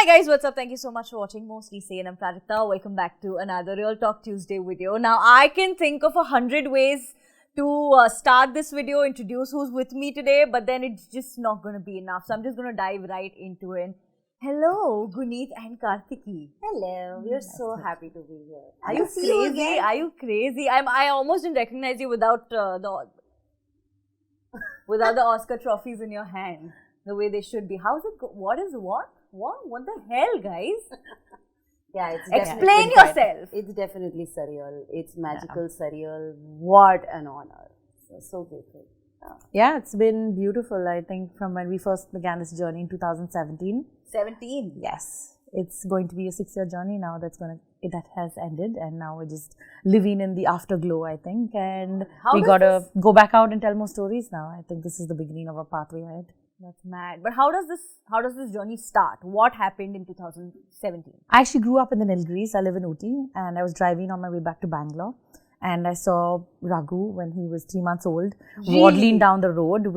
Hi guys, what's up? Thank you so much for watching Mostly Sane. I'm Prajakta. Welcome back to another Real Talk Tuesday video. Now, I can think of 100 ways to start this video, introduce who's with me today, but then it's just not going to be enough. So I'm just going to dive right into it. Hello, Guneet and Kartiki. Hello, we're so happy to be here. Are you crazy? Are you crazy? I almost didn't recognize you without the Oscar trophies in your hand, the way they should be. How's it? What the hell, guys? Yeah, it's explain yourself. It's definitely surreal. It's magical, surreal. What an honor! So grateful. Yeah, it's been beautiful. I think from when we first began this journey in 2017. 17. Yes, it's going to be a 6-year journey now. That has ended, and now we're just living in the afterglow, I think. And we gotta go back out and tell more stories now. I think this is the beginning of a pathway ahead. That's mad. But how does this journey start? What happened in 2017? I actually grew up in the Nilgiris. I live in Ooty, and I was driving on my way back to Bangalore, and I saw Raghu when he was 3 months old, waddling down the road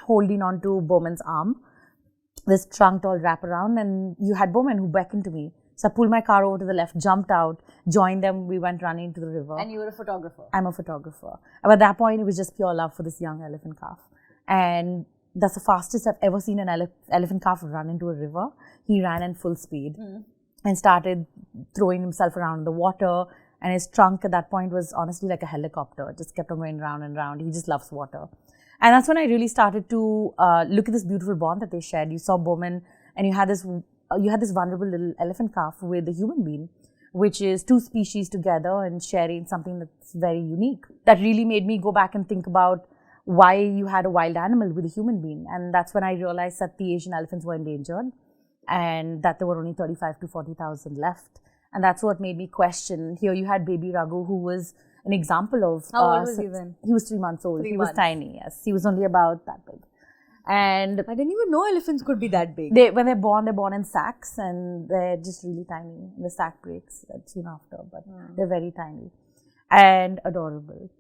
holding on to Bowman's arm. This trunk all wrap around, and you had Bowman who beckoned to me. So I pulled my car over to the left, jumped out, joined them. We went running to the river. And you were a photographer? I'm a photographer. But at that point, it was just pure love for this young elephant calf. And that's the fastest I've ever seen an elephant calf run into a river. He ran in full speed and started throwing himself around in the water. And his trunk at that point was honestly like a helicopter. It just kept on going round and round. He just loves water. And that's when I really started to look at this beautiful bond that they shared. You saw Bowman, and you had this vulnerable little elephant calf with a human being, which is two species together and sharing something that's very unique. That really made me go back and think about why you had a wild animal with a human being. And that's when I realized that the Asian elephants were endangered and that there were only 35 to 40,000 left. And that's what made me question. Here you had baby Raghu, who was an example of... How old was he then? He was 3 months old. He was tiny, yes. He was only about that big. And I didn't even know elephants could be that big. When they're born in sacks, and they're just really tiny. The sack breaks soon after, but they're very tiny and adorable.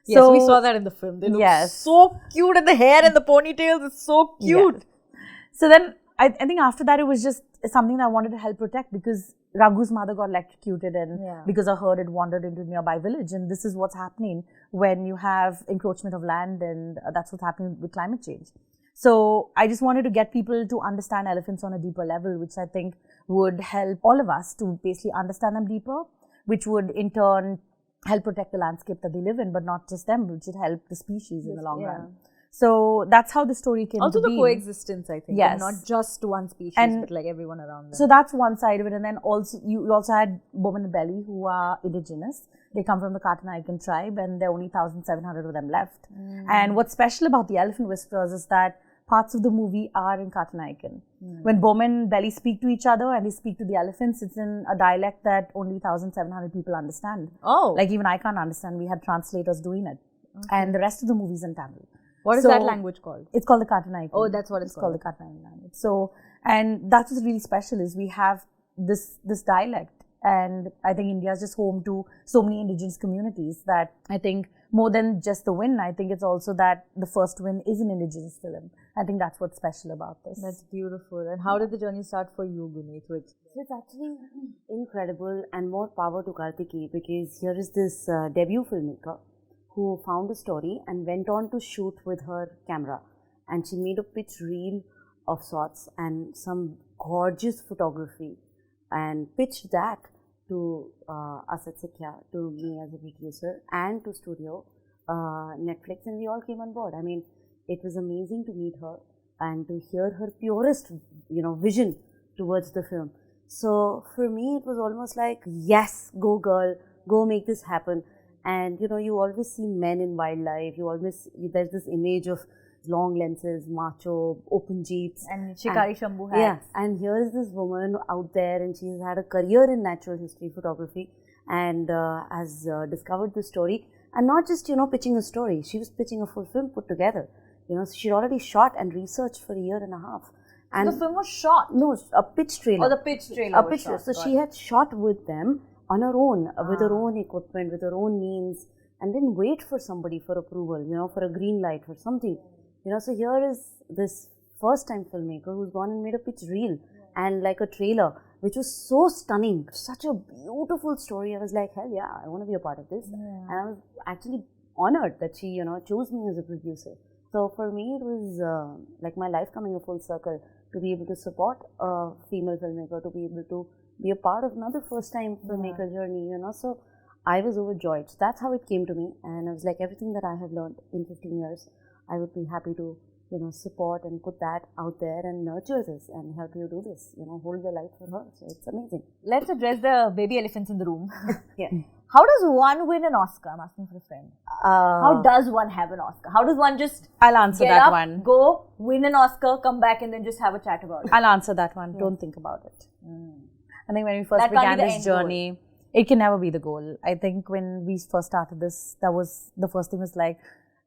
Yes, so, we saw that in the film. They look so cute, and the hair and the ponytails is so cute. Yeah. So then, I think after that, it was just something that I wanted to help protect, because Raghu's mother got electrocuted, and because a herd had wandered into a nearby village. And this is what's happening when you have encroachment of land, and that's what's happening with climate change. So I just wanted to get people to understand elephants on a deeper level, which I think would help all of us to basically understand them deeper, which would in turn help protect the landscape that they live in, but not just them, which would help the species in the long run. So that's how the story came to be. Also the coexistence, I think. Yes. Not just one species, but like everyone around them. So that's one side of it. And then also, you also had Bowman and Belly, who are indigenous. They come from the Kartiki tribe, and there are only 1,700 of them left. And what's special about the Elephant Whisperers is that parts of the movie are in Kartiki. When Bowman and Belly speak to each other and they speak to the elephants, it's in a dialect that only 1,700 people understand. Oh. Like even I can't understand. We had translators doing it. Okay. And the rest of the movie is in Tamil. What is that language called? It's called the Kartiki. Oh, that's what it's called. It's called the Kartiki language. So, and that's what's really special is we have this dialect. And I think India is just home to so many indigenous communities that I think more than just the win, I think it's also that the first win is an indigenous film. I think that's what's special about this. That's beautiful. And how did the journey start for you, Guneet? It's actually incredible, and more power to Kartiki, because here is this debut filmmaker who found a story and went on to shoot with her camera. And she made a pitch reel of sorts and some gorgeous photography, and pitched that to us at Sikya, to me as a producer, and to studio, Netflix, and we all came on board. I mean, it was amazing to meet her and to hear her purest, vision towards the film. So for me, it was almost like, yes, go girl, go make this happen. And you always see men in wildlife. There's this image of long lenses, macho, open jeeps. And Shikari Shambhu hats. Yeah, and here is this woman out there, and she's had a career in natural history photography, and has discovered the story. And not just, pitching a story. She was pitching a full film put together. She'd already shot and researched for a year and a half. And the film was shot? No, a pitch trailer. Oh, the pitch trailer. A pitch trailer. So she had shot with them on her own, with her own equipment, with her own means, and didn't wait for somebody for approval, for a green light, for something. So here is this first-time filmmaker who's gone and made a pitch reel and like a trailer, which was so stunning, such a beautiful story. I was like, hell yeah, I want to be a part of this. And I was actually honored that she, chose me as a producer. So for me, it was like my life coming a full circle to be able to support a female filmmaker, to be able to be a part of another first-time filmmaker journey, So I was overjoyed. So that's how it came to me, and I was like, everything that I have learned in 15 years, I would be happy to, support and put that out there and nurture this and help you do this, hold the light for her. So it's amazing. Let's address the baby elephants in the room. Yeah. How does one win an Oscar? I'm asking for a friend. How does one have an Oscar? How does one just I'll answer get that up, one. go, win an Oscar, come back and then just have a chat about it? I'll answer that one. Don't think about it. I think when we first That can't began be the this end goal. journey, it can never be the goal. I think when we first started this, that was the first thing was like,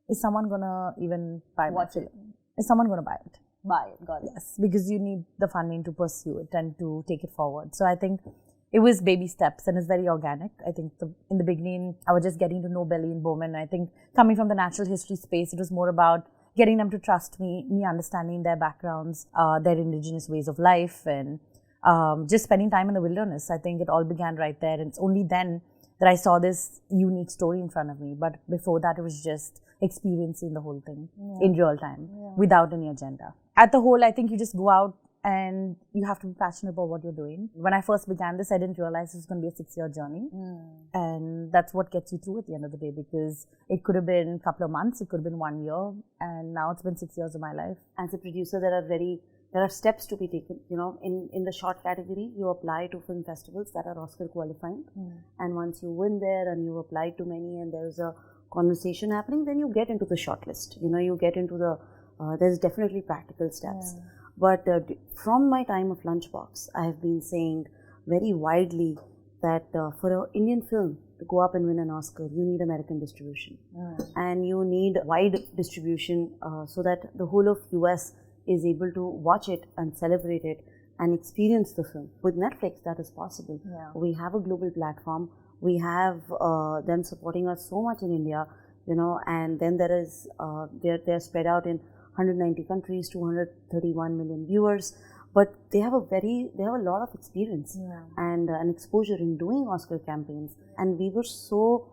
is someone gonna even buy my film? Is someone gonna buy it? Buy it, got it. Yes, because you need the funding to pursue it and to take it forward. So I think it was baby steps and it's very organic. I think in the beginning, I was just getting to know Belly and Bowman. I think coming from the natural history space, it was more about getting them to trust me understanding their backgrounds, their indigenous ways of life, and just spending time in the wilderness. I think it all began right there. And it's only then that I saw this unique story in front of me. But before that, it was just experiencing the whole thing in real time without any agenda. At the whole, I think you just go out and you have to be passionate about what you're doing. When I first began this, I didn't realize it was going to be a 6-year journey. And that's what gets you through at the end of the day, because it could have been a couple of months, it could have been 1 year, and now it's been 6 years of my life. As a producer, there are steps to be taken. In the short category, you apply to film festivals that are Oscar qualifying. And once you win there and you apply to many and there's a conversation happening, then you get into the shortlist. You get into the, there's definitely practical steps. But from my time of Lunchbox, I have been saying very widely that for an Indian film to go up and win an Oscar, you need American distribution. And you need wide distribution so that the whole of US is able to watch it and celebrate it and experience the film. With Netflix, that is possible. We have a global platform. We have them supporting us so much in India, and then there is, they're spread out in 190 countries, 231 million viewers, but they have a lot of experience and an exposure in doing Oscar campaigns, and we were so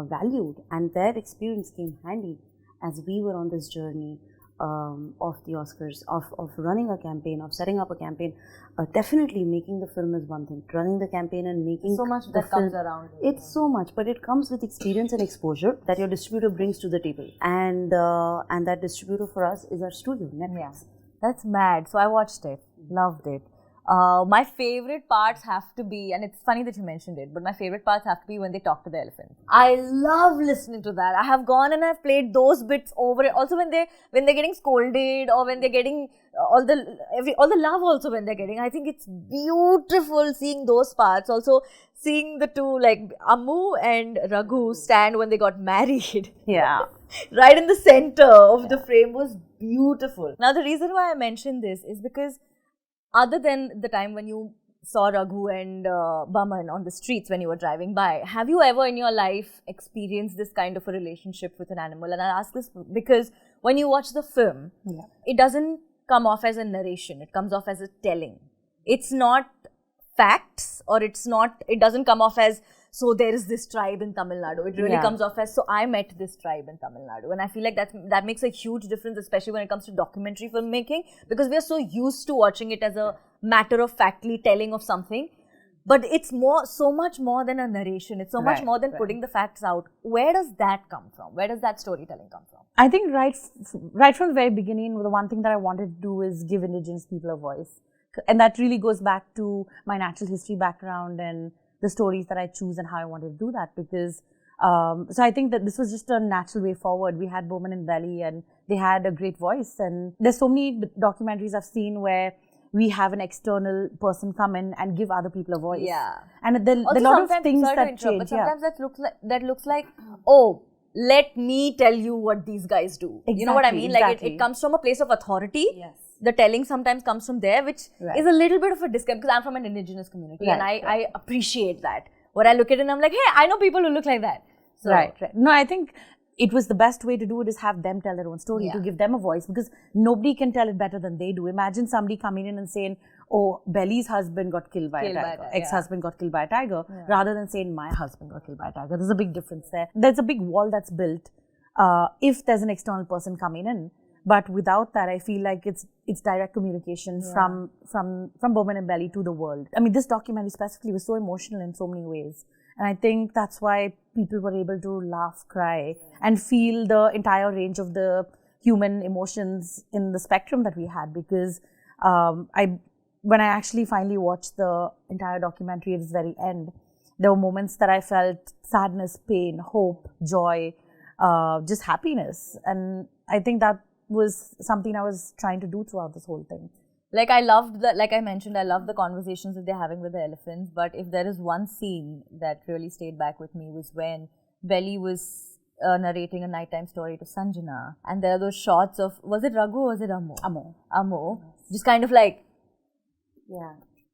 valued, and their experience came handy as we were on this journey of the Oscars, of running a campaign, of setting up a campaign. Definitely making the film is one thing, running the campaign and making so much that comes around it. It's so much, but it comes with experience and exposure that your distributor brings to the table, and that distributor for us is our studio, Netflix. That's mad. So I watched it, loved it. My favorite parts have to be, and it's funny that you mentioned it, but my favorite parts have to be when they talk to the elephant. I love listening to that. I have gone and I've played those bits over it. Also when they're getting scolded, or when they're getting all the love also when they're getting. I think it's beautiful seeing those parts. Also seeing the two, like Ammu and Raghu, stand when they got married. Yeah. Right in the center of the frame was beautiful. Now the reason why I mentioned this is because other than the time when you saw Raghu and Baman on the streets when you were driving by, have you ever in your life experienced this kind of a relationship with an animal? And I ask this because when you watch the film, it doesn't come off as a narration. It comes off as a telling. It's not facts, or it doesn't come off as, so there is this tribe in Tamil Nadu. It really comes off as, so I met this tribe in Tamil Nadu. And I feel like that makes a huge difference, especially when it comes to documentary filmmaking, because we are so used to watching it as a matter of factly telling of something. But it's so much more than a narration. It's so much more than putting the facts out. Where does that come from? Where does that storytelling come from? I think right from the very beginning, the one thing that I wanted to do is give Indigenous people a voice. And that really goes back to my natural history background and the stories that I choose and how I wanted to do that, because so I think that this was just a natural way forward. We had Bowman and Belly and they had a great voice, and there's so many documentaries I've seen where we have an external person come in and give other people a voice. And there are a lot of things that change. But sometimes that looks like, oh, let me tell you what these guys do. You know what I mean? Like it comes from a place of authority. The telling sometimes comes from there, which is a little bit of a disconnect, because I'm from an indigenous community and I appreciate that. When I look at it, I'm like, hey, I know people who look like that. So, No, I think it was the best way to do it is have them tell their own story, to give them a voice, because nobody can tell it better than they do. Imagine somebody coming in and saying, oh, Belly's husband got killed by a tiger, ex-husband got killed by a tiger, rather than saying my husband got killed by a tiger. There's a big difference there. There's a big wall that's built if there's an external person coming in. But without that, I feel like it's direct communication from Bowman and Belly to the world. I mean, this documentary specifically was so emotional in so many ways. And I think that's why people were able to laugh, cry, and feel the entire range of the human emotions in the spectrum that we had. Because when I actually finally watched the entire documentary at its very end, there were moments that I felt sadness, pain, hope, joy, just happiness. And I think that was something I was trying to do throughout this whole thing. Like I loved the, like I mentioned, I love the conversations that they're having with the elephants. But if there is one scene that really stayed back with me was when Belly was narrating a nighttime story to Sanjana, and there are those shots of, was it Raghu or was it Amo? Amo. Just kind of like,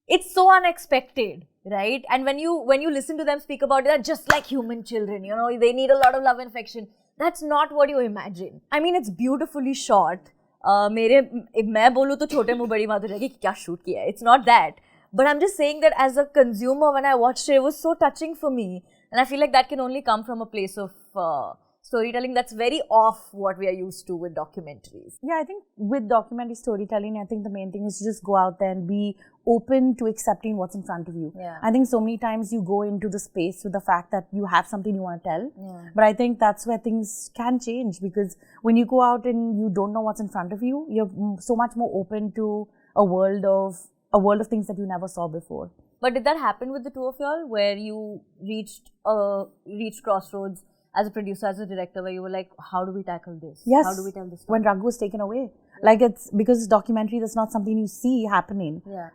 it's so unexpected, right? And when you listen to them speak about it, they're just like human children, you know, they need a lot of love and affection. That's not what you imagine. I mean, it's beautifully shot. मैं बोलूँ तो छोटे मुँह बड़ी बात हो जाएगी कि क्या shoot किया है. It's not that. But I'm just saying that as a consumer, when I watched it, it was so touching for me. And I feel like that can only come from a place of storytelling that's very off what we are used to with documentaries. Yeah, I think with documentary storytelling, I think the main thing is to just go out there and be open to accepting what's in front of you. Yeah. I think so many times you go into the space with the fact that you have something you want to tell. Yeah. But I think that's where things can change, because when you go out and you don't know what's in front of you, you're so much more open to a world of things that you never saw before. But did that happen with the two of y'all, where you reached crossroads as a producer, as a director, where you were like, how do we tackle this? Yes. How do we tell this story? When Raghu was taken away. Like, it's because it's documentary, that's not something you see happening. Yeah.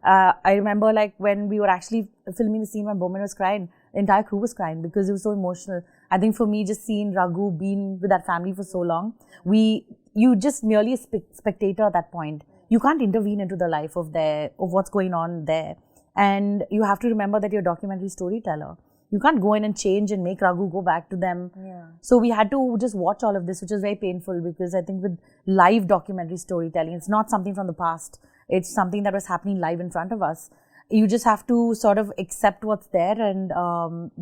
I remember like when we were actually filming the scene when Bowman was crying, the entire crew was crying because it was so emotional. I think for me, just seeing Raghu being with that family for so long, you just merely a spectator at that point. You can't intervene into the life of what's going on there. And you have to remember that you're a documentary storyteller. You can't go in and change and make Raghu go back to them. Yeah. So we had to just watch all of this, which was very painful, because I think with live documentary storytelling, it's not something from the past. It's something that was happening live in front of us. You just have to sort of accept what's there and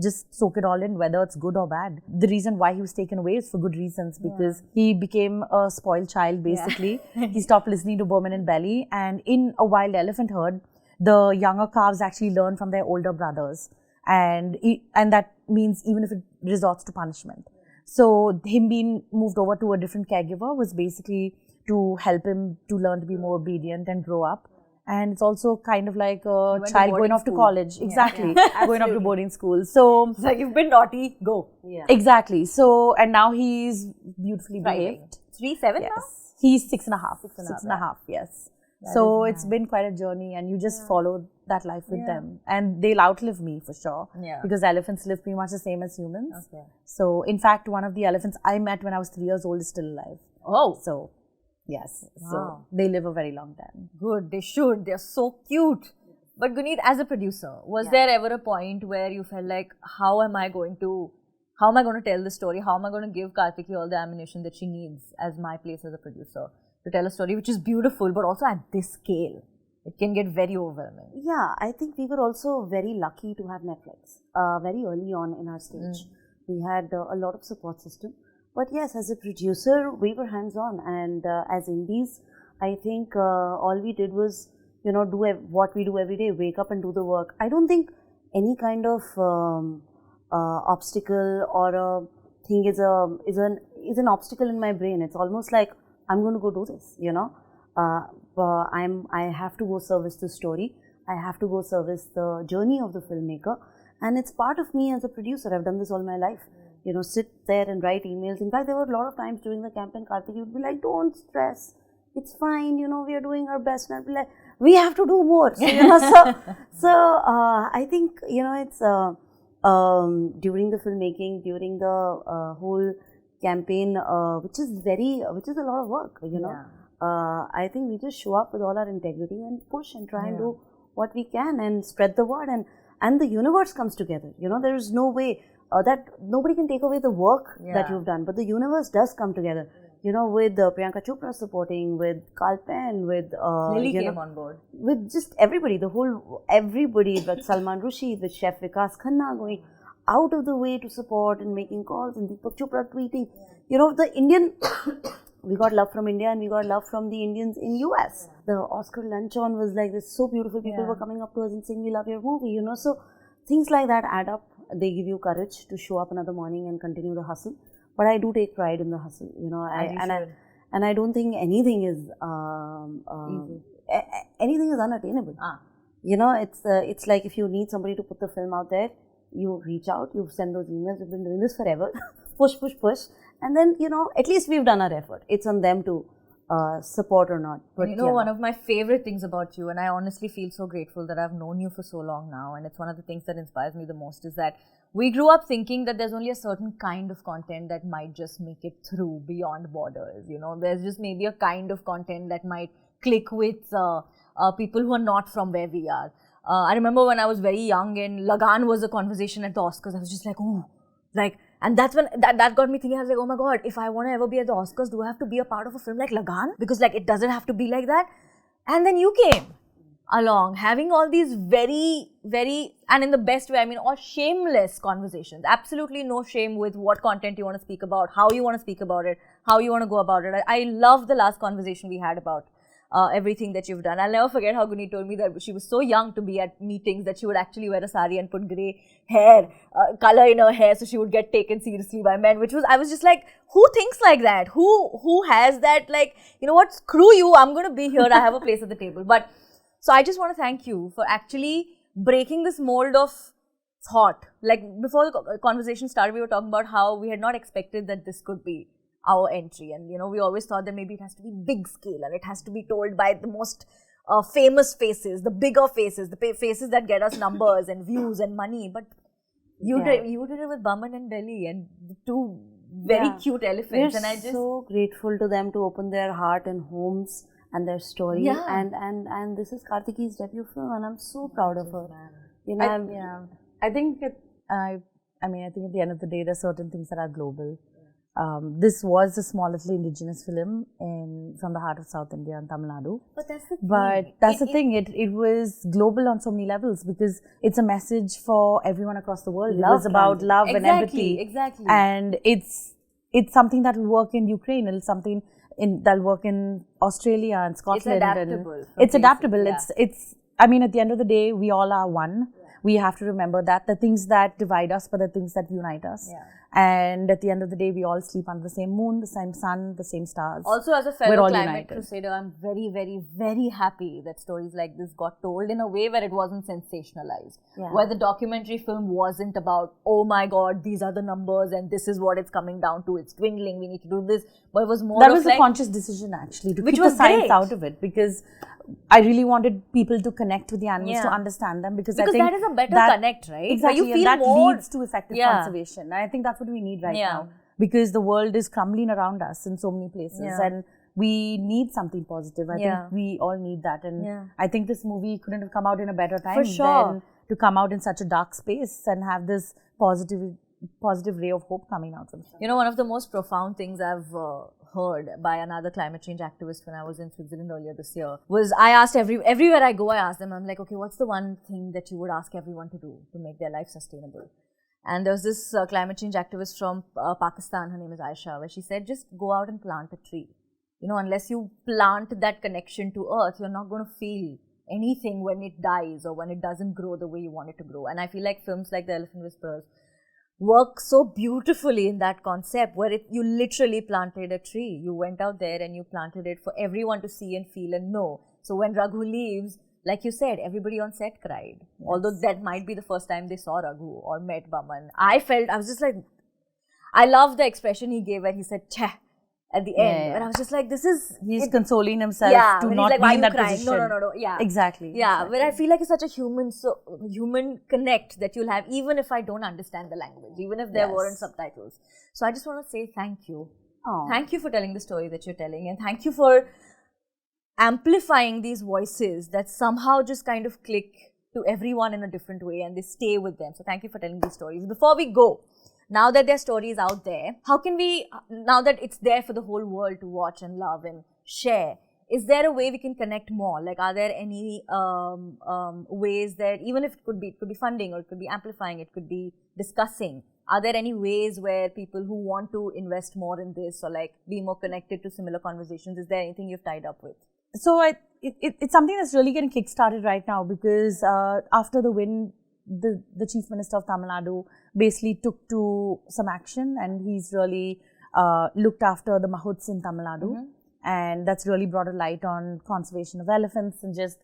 just soak it all in, whether it's good or bad. The reason why he was taken away is for good reasons, because he became a spoiled child, basically. He stopped listening to Bowman and Belly. And in a wild elephant herd, the younger calves actually learn from their older brothers. And that means even if it resorts to punishment. So him being moved over to a different caregiver was basically to help him to learn to be more obedient and grow up. And it's also kind of like a child going off to college. Exactly. Going off to boarding school. So it's like, you've been naughty, go. Yeah. Exactly. So, and now he's beautifully behaved. 3-7 now? He's 6.5. 6.5, yes. So it's been quite a journey, and you just follow that life with them. And they'll outlive me for sure. Yeah. Because elephants live pretty much the same as humans. Okay. So in fact, one of the elephants I met when I was 3 years old is still alive. Oh. So, yes. Wow. So they live a very long time. Good, they should. They're so cute. But Guneet, as a producer, was there ever a point where you felt like, how am I going to tell the story? How am I going to give Kartiki all the ammunition that she needs as my place as a producer to tell a story which is beautiful, but also at this scale? It can get very overwhelming. Yeah, I think we were also very lucky to have Netflix very early on in our stage. We had a lot of support system. But yes, as a producer, we were hands-on. And as indies, I think all we did was, do what we do every day, wake up and do the work. I don't think any kind of obstacle or a thing is an obstacle in my brain. It's almost like, I'm going to go do this, I have to go service the story. I have to go service the journey of the filmmaker. And it's part of me as a producer. I've done this all my life. Sit there and write emails. In fact, there were a lot of times during the campaign, Kartiki would be like, don't stress. It's fine, we are doing our best. And I'd be like, we have to do more. So, I think, it's during the filmmaking, during the whole campaign, which is a lot of work, I think we just show up with all our integrity and push and try and do what we can and spread the word, and the universe comes together. There is no way that nobody can take away the work that you've done, but the universe does come together. with Priyanka Chopra supporting, with Carl Penn, with Lily came on board. with just everybody, everybody, with Salman Rushdie, with Chef Vikas Khanna going out of the way to support and making calls, and Deepak Chopra tweeting. The Indian, we got love from India and we got love from the Indians in US. The Oscar luncheon was like this, so beautiful. People were coming up to us and saying, we love your movie, So things like that add up. They give you courage to show up another morning and continue the hustle. But I do take pride in the hustle, and I don't think anything is anything is unattainable. It's like if you need somebody to put the film out there, you reach out, you send those emails. We've been doing this forever, push, and then at least we've done our effort. It's on them to support or not. But one of my favorite things about you, and I honestly feel so grateful that I've known you for so long now, and it's one of the things that inspires me the most, is that we grew up thinking that there's only a certain kind of content that might just make it through beyond borders. There's just maybe a kind of content that might click with people who are not from where we are. I remember when I was very young and Lagan was a conversation at the Oscars, I was just like, oh, and that's when that got me thinking. I was like, oh my God, if I want to ever be at the Oscars, do I have to be a part of a film like Lagan? Because it doesn't have to be like that. And then you came along, having all these very, very, and in the best way, all shameless conversations. Absolutely no shame with what content you want to speak about, how you want to speak about it, how you want to go about it. I love the last conversation we had about everything that you've done. I'll never forget how Guneet told me that she was so young to be at meetings that she would actually wear a sari and put grey hair, color in her hair, so she would get taken seriously by men, I was just like, who thinks like that? Who has that, what, screw you, I'm going to be here, I have a place at the table. But, so I just want to thank you for actually breaking this mold of thought. Before the conversation started, we were talking about how we had not expected that this could be our entry, and we always thought that maybe it has to be big scale and it has to be told by the most famous faces, the bigger faces, the faces that get us numbers and views and money. But you did it with Baman and Delhi, and the two very cute elephants. We're so grateful to them to open their heart and homes and their story. And this is Kartiki's debut film, and I'm so proud of her. I think I think at the end of the day, there are certain things that are global. This was a small little indigenous film from the heart of South India and Tamil Nadu. But that's the thing. It was global on so many levels, because it's a message for everyone across the world. It was about love and empathy. Exactly. And it's something that will work in Ukraine. It's something that'll work in Australia and Scotland. It's adaptable. It's at the end of the day, we all are one. We have to remember that the things that divide us, but the things that unite us. And at the end of the day, we all sleep under the same moon, the same sun, the same stars. Also, as a fellow climate crusader, I'm very, very, very happy that stories like this got told in a way where it wasn't sensationalized. Where the documentary film wasn't about, oh my God, these are the numbers and this is what it's coming down to. It's dwindling, we need to do this. But it was more That was a conscious decision, actually, to keep the science out of it, because I really wanted people to connect with the animals, to understand them, because I think that is a better connect, right? Exactly, you feel and that more leads to effective conservation. And I think that's what we need right now, because the world is crumbling around us in so many places, and we need something positive. I think we all need that, and I think this movie couldn't have come out in a better time than to come out in such a dark space and have this positive ray of hope coming out from it. One of the most profound things I've heard by another climate change activist when I was in Switzerland earlier this year was, I asked everywhere I go, I ask them, I'm like, okay, what's the one thing that you would ask everyone to do to make their life sustainable? And there was this climate change activist from Pakistan, her name is Aisha, where she said, just go out and plant a tree. Unless you plant that connection to earth, you're not going to feel anything when it dies or when it doesn't grow the way you want it to grow. And I feel like films like The Elephant Whisperers work so beautifully in that concept, where you literally planted a tree. You went out there and you planted it for everyone to see and feel and know. So when Raghu leaves, like you said, everybody on set cried. Although that might be the first time they saw Raghu or met Baman. I was just like, I love the expression he gave when he said, "Cheh," at the end. And I was just like, he's consoling himself to not be in that position. No. Exactly. But I feel like it's such a human connect that you'll have, even if I don't understand the language, even if there weren't subtitles. So I just want to say thank you. Thank you for telling the story that you're telling, and thank you for amplifying these voices that somehow just kind of click to everyone in a different way and they stay with them. So thank you for telling these stories. Before we go, now that their story is out there, how can we, now that it's there for the whole world to watch and love and share, is there a way we can connect more? Like, are there any ways that, even if it could be funding, or it could be amplifying, it could be discussing, are there any ways where people who want to invest more in this, or like be more connected to similar conversations, is there anything you've tied up with? So it's something that's really getting kick-started right now, because after the win, the Chief Minister of Tamil Nadu basically took to some action, and he's really looked after the mahuts in Tamil Nadu. And that's really brought a light on conservation of elephants and just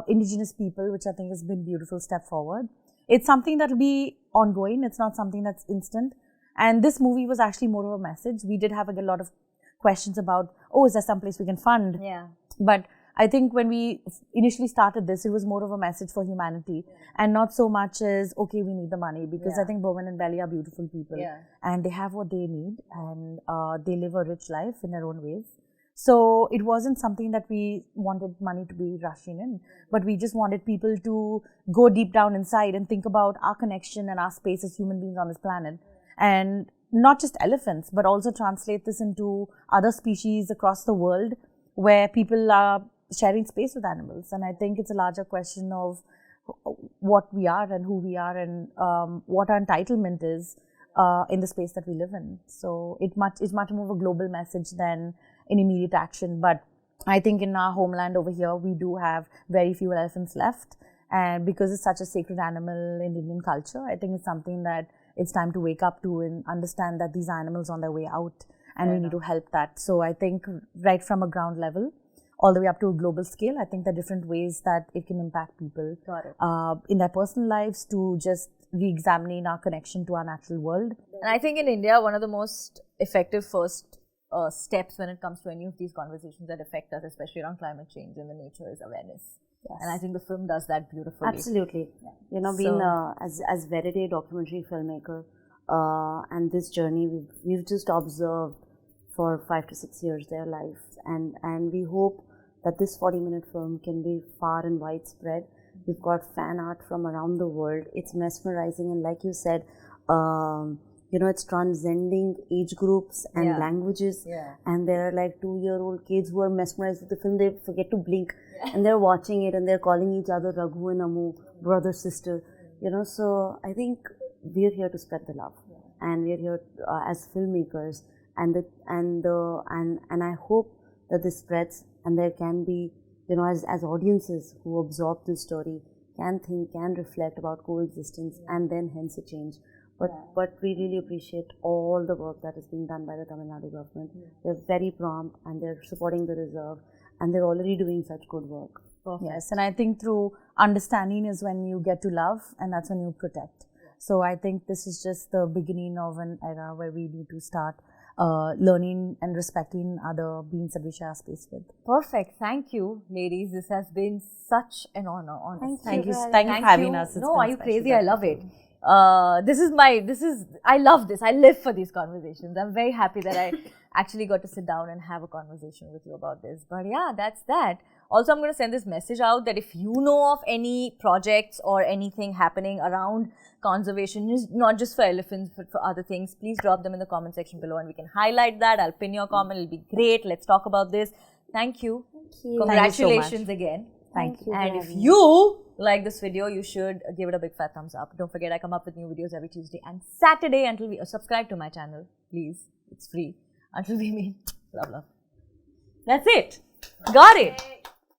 indigenous people, which I think has been a beautiful step forward. It's something that will be ongoing. It's not something that's instant. And this movie was actually more of a message. We did have a lot of questions about, oh, is there some place we can fund? Yeah. But I think when we initially started this, it was more of a message for humanity, and not so much as, okay, we need the money, because I think Bowman and Belly are beautiful people, and they have what they need, and they live a rich life in their own ways. So it wasn't something that we wanted money to be rushing in, but we just wanted people to go deep down inside and think about our connection and our space as human beings on this planet. And not just elephants, but also translate this into other species across the world where people are sharing space with animals. And I think it's a larger question of what we are and who we are, and what our entitlement is in the space that we live in. So it's much more of a global message than an immediate action. But I think in our homeland over here, we do have very few elephants left. And because it's such a sacred animal in Indian culture, I think it's something that it's time to wake up to and understand that these animals are on their way out, and we need to help that. So I think right from a ground level all the way up to a global scale, I think there are different ways that it can impact people in their personal lives, to just re-examining our connection to our natural world. And I think in India, one of the most effective first steps when it comes to any of these conversations that affect us, especially around climate change and the nature, is awareness. Yes. And I think the film does that beautifully. Absolutely. You know, being as Verity documentary filmmaker, and this journey we've just observed for 5 to 6 years their life, and we hope that this 40-minute film can be far and widespread. We've got fan art from around the world. It's mesmerizing, and like you said, you know, it's transcending age groups and languages. And there are like 2-year-old kids who are mesmerized with the film. They forget to blink, and they're watching it, and they're calling each other Raghu and Amu, brother, sister. You know, so I think we're here to spread the love, and we're here as filmmakers, and I hope that this spreads, and there can be, you know, as audiences who absorb this story, can think, can reflect about coexistence, and then hence a change. But we really appreciate all the work that is being done by the Tamil Nadu government. They're very prompt, and they're supporting the reserve, and they're already doing such good work. Yes, and I think through understanding is when you get to love, and that's when you protect. So I think this is just the beginning of an era where we need to start learning and respecting other beings that we share space with. Perfect. Thank you, ladies. This has been such an honor. Thank you for having us. No, are you crazy? I love it. I love this. I live for these conversations. I'm very happy that I actually got to sit down and have a conversation with you about this. But yeah, that's that. Also, I'm going to send this message out that if you know of any projects or anything happening around conservation, not just for elephants, but for other things, please drop them in the comment section below, and we can highlight that. I'll pin your comment. It'll be great. Let's talk about this. Thank you. Congratulations Thank you so much. again. Thank you. And if you like this video, you should give it a big fat thumbs up. Don't forget, I come up with new videos every Tuesday and Saturday. Until we subscribe to my channel, please. It's free. Until we meet. Love. That's it. Got it.